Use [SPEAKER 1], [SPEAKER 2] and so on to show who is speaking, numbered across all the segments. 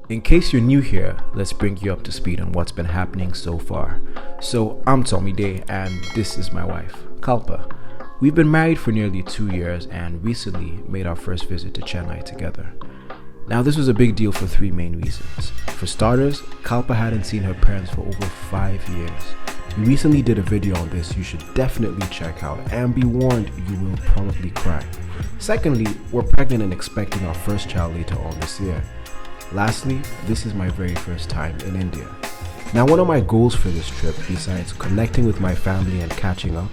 [SPEAKER 1] In case you're new here, let's bring you up to speed on what's been happening so far. So, I'm Tommy Day and this is my wife, Kalpa. We've been married for nearly 2 years and recently made our first visit to Chennai together. Now, this was a big deal for 3 main reasons. For starters, Kalpa hadn't seen her parents for over 5 years. We recently did a video on this you should definitely check out, and be warned, you will probably cry. Secondly, we're pregnant and expecting our first child later on this year. Lastly, this is my very first time in India. Now, one of my goals for this trip, besides connecting with my family and catching up,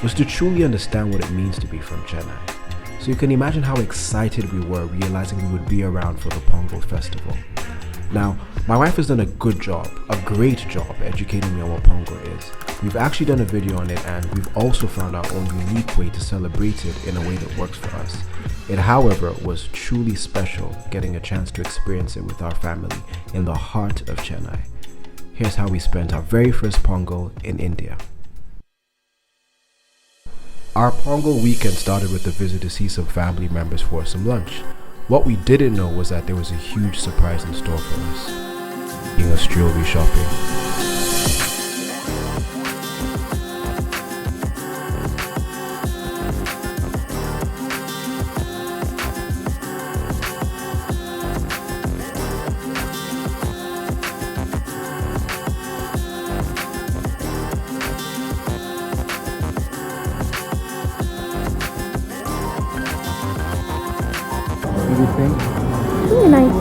[SPEAKER 1] was to truly understand what it means to be from Chennai. So you can imagine how excited we were realizing we would be around for the Pongal festival. Now, my wife has done a good job, a great job educating me on what Pongal is. We've actually done a video on it and we've also found our own unique way to celebrate it in a way that works for us. It, however, was truly special getting a chance to experience it with our family in the heart of Chennai. Here's how we spent our very first Pongal in India. Our Pongal weekend started with a visit to see some family members for some lunch. What we didn't know was that there was a huge surprise in store for us. Being us jewelry shopping. What do you think?
[SPEAKER 2] Really nice.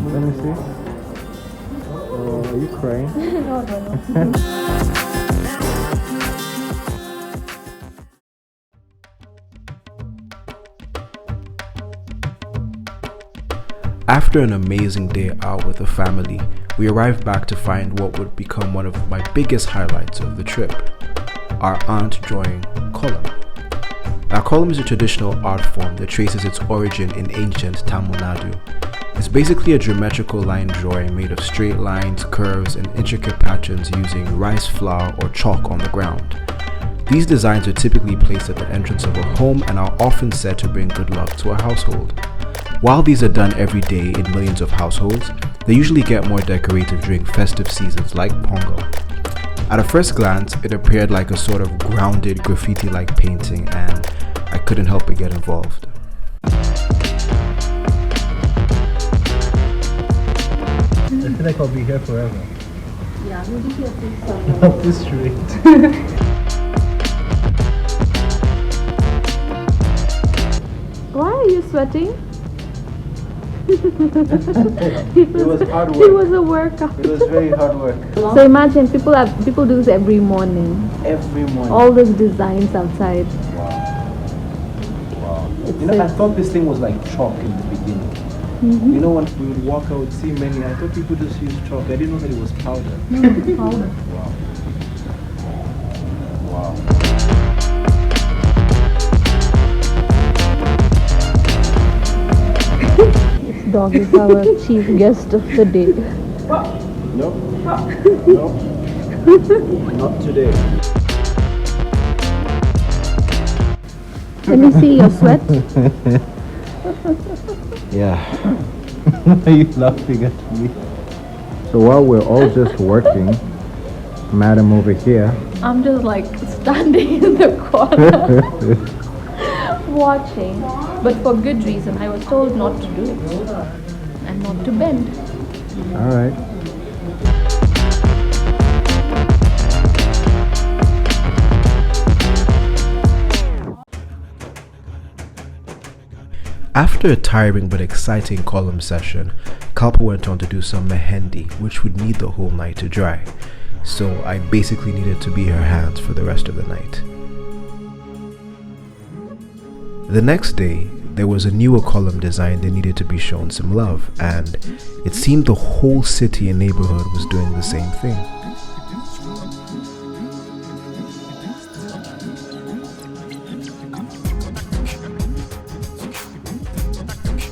[SPEAKER 3] Let me see. Oh, are you crying?
[SPEAKER 2] No.
[SPEAKER 1] After an amazing day out with the family, we arrived back to find what would become one of my biggest highlights of the trip: our aunt drawing Kolam. Now, Kolam is a traditional art form that traces its origin in ancient Tamil Nadu. It's basically a geometrical line drawing made of straight lines, curves, and intricate patterns using rice flour or chalk on the ground. These designs are typically placed at the entrance of a home and are often said to bring good luck to a household. While these are done every day in millions of households, they usually get more decorative during festive seasons like Pongal. At a first glance, it appeared like a sort of grounded graffiti-like painting, and I couldn't help but get involved.
[SPEAKER 3] I feel like I'll be here forever.
[SPEAKER 2] Yeah, maybe here for
[SPEAKER 3] Up this street.
[SPEAKER 2] Why are you sweating?
[SPEAKER 3] It was hard work.
[SPEAKER 2] It was a workout.
[SPEAKER 3] It was very hard work.
[SPEAKER 2] So imagine people do this every morning.
[SPEAKER 3] Every morning.
[SPEAKER 2] All those designs outside.
[SPEAKER 3] Wow.
[SPEAKER 2] It's
[SPEAKER 3] You know, I thought this thing was like chalk in the beginning. You know, when we would walk, I would see many. I thought people just used chalk. I didn't know that it was powder.
[SPEAKER 2] powder.
[SPEAKER 3] Wow. Wow.
[SPEAKER 2] This dog is our chief guest of the day.
[SPEAKER 3] No. No. Not today.
[SPEAKER 2] Can you see your sweat?
[SPEAKER 3] Yeah. Why are you laughing at me? So while we're all just working, madam over here.
[SPEAKER 2] I'm just like standing in the corner watching, but for good reason. I was told not to do it and not to bend.
[SPEAKER 3] All right.
[SPEAKER 1] After a tiring but exciting Kolam session, Kalpa went on to do some Mehendi, which would need the whole night to dry. So I basically needed to be her hands for the rest of the night. The next day, there was a newer Kolam design that needed to be shown some love, and it seemed the whole city and neighborhood was doing the same thing.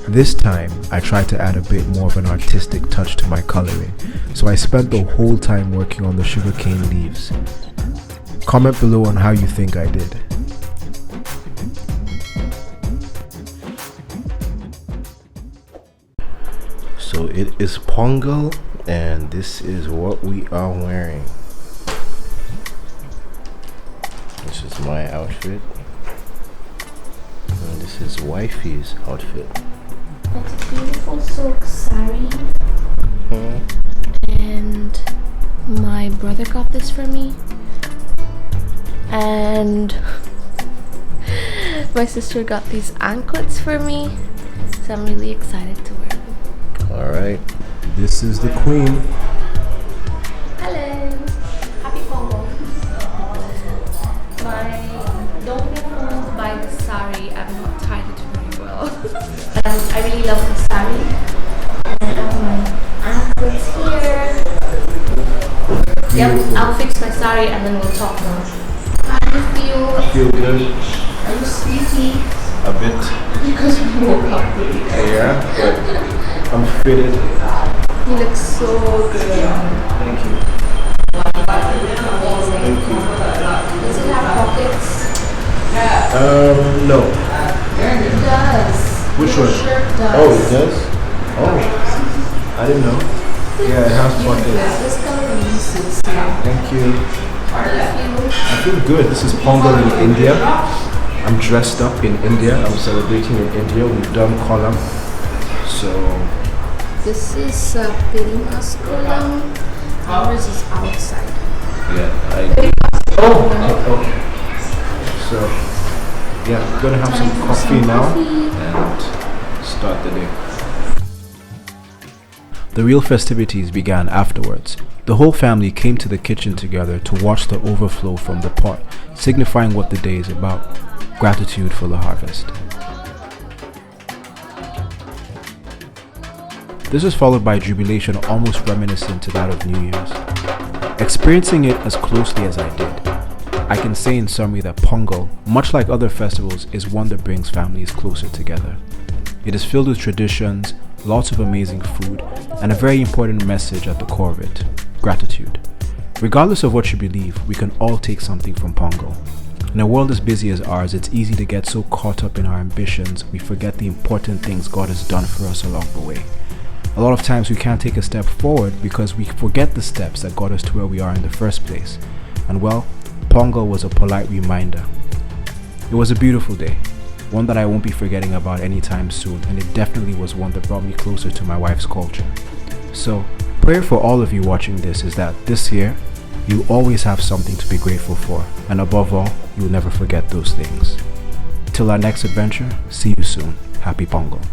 [SPEAKER 1] This time, I tried to add a bit more of an artistic touch to my coloring, so I spent the whole time working on the sugarcane leaves. Comment below on how you think I did.
[SPEAKER 3] So it is Pongal, and this is what we are wearing. This is my outfit, and this is wifey's outfit.
[SPEAKER 2] It's a beautiful silk saree. And my brother got this for me. And my sister got these anklets for me. So I'm really excited to wear them.
[SPEAKER 3] Alright.
[SPEAKER 1] This is the queen.
[SPEAKER 2] Hello. Happy Pongal. Don't get fooled by the saree. I've not tied it very well. I really love the saree. And I have my anklets here. Yep, I'll fix my saree and then we'll talk more. How do you feel?
[SPEAKER 3] I feel good.
[SPEAKER 2] Are you sleepy?
[SPEAKER 3] A bit.
[SPEAKER 2] Because we woke up.
[SPEAKER 3] Yeah, but I'm fitted.
[SPEAKER 2] You look so good.
[SPEAKER 3] Thank you.
[SPEAKER 2] Amazing.
[SPEAKER 3] Thank you.
[SPEAKER 2] Does it have pockets?
[SPEAKER 3] No.
[SPEAKER 2] It does.
[SPEAKER 3] Which
[SPEAKER 2] Your
[SPEAKER 3] one?
[SPEAKER 2] shirt does.
[SPEAKER 3] Oh, it does? Oh, I didn't know. Yeah, it has pockets.
[SPEAKER 2] This color really suits you.
[SPEAKER 3] Thank you.
[SPEAKER 2] How do you feel?
[SPEAKER 1] I feel good. This is Pongal in India. I'm dressed up in India. I'm celebrating in India. We've done Kolam. So,
[SPEAKER 2] This is Pirima's Kolam. Ours is outside.
[SPEAKER 3] Yeah, okay. So, yeah, I'm gonna have some coffee now and start the day.
[SPEAKER 1] the real festivities began afterwards. The whole family came to the kitchen together to watch the overflow from the pot, signifying what the day is about: gratitude for the harvest. This was followed by jubilation almost reminiscent to that of New Year's. Experiencing it as closely as I did, I can say in summary that Pongal, much like other festivals, is one that brings families closer together. It is filled with traditions, lots of amazing food, and a very important message at the core of it: gratitude. Regardless of what you believe, we can all take something from Pongal. In a world as busy as ours, it's easy to get so caught up in our ambitions we forget the important things God has done for us along the way. A lot of times we can't take a step forward because we forget the steps that got us to where we are in the first place. And well, Pongal was a polite reminder. It was a beautiful day, one that I won't be forgetting about anytime soon, and it definitely was one that brought me closer to my wife's culture. So, prayer for all of you watching this is that this year, you always have something to be grateful for, and above all, you'll never forget those things. Till our next adventure, see you soon. Happy Pongal.